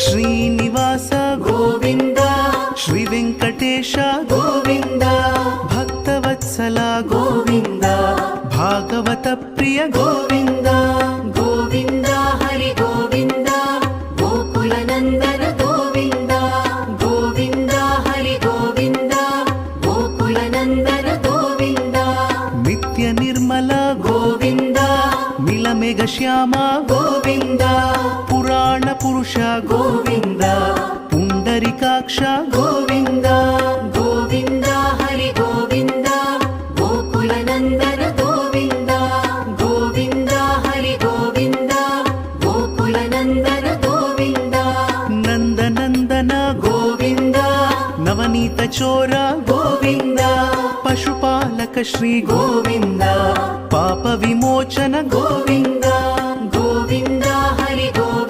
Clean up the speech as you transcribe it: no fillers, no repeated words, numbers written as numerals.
ಶ್ರೀನಿವಾಸ ಗೋವಿಂದ ಶ್ರೀ ವೆಂಕಟೇಶ ಗೋವಿಂದ ಭಕ್ತವತ್ಸಲ ಗೋವಿಂದ ಭಾಗವತ ಪ್ರಿಯ ಗೋವಿಂದ ಗೋವಿಂದ ಹರಿ ಗೋವಿಂದ ಗೋಕುಲ ನಂದನ ಗೋವಿಂದ ಗೋವಿಂದ ಹರಿ ಗೋವಿಂದ ಗೋಕುಲ ನಂದನ ಗೋವಿಂದ ನಿತ್ಯ ನಿರ್ಮಲ ಗೋವಿಂದ ಮಿಲಮೆಘ ಶ್ಯಾಮ ಗೋವಿಂದ ಪುರಾಣ ಪುರುಷ ಗೋವಿಂದ ಪುಂಡರಿಕಾಕ್ಷ ಗೋವಿಂದ ಗೋವಿಂದ ಹರಿ ಗೋವಿಂದ ಗೋಕುಲ ನಂದನ ಗೋವಿಂದ ಗೋವಿಂದ ಹರಿ ಗೋವಿಂದ ಗೋಕುಲ ನಂದನ ಗೋವಿಂದ ನಂದನಂದನ ಗೋವಿಂದ ನವನೀತ ಚೋರ ಗೋವಿಂದ ಪಶುಪಾಲಕ ಶ್ರೀ ಗೋವಿಂದ ಪಾಪ ವಿಮೋಚನ ಗೋವಿಂದ ಗೋವಿಂದ ಹರಿ ಗೋವಿಂದ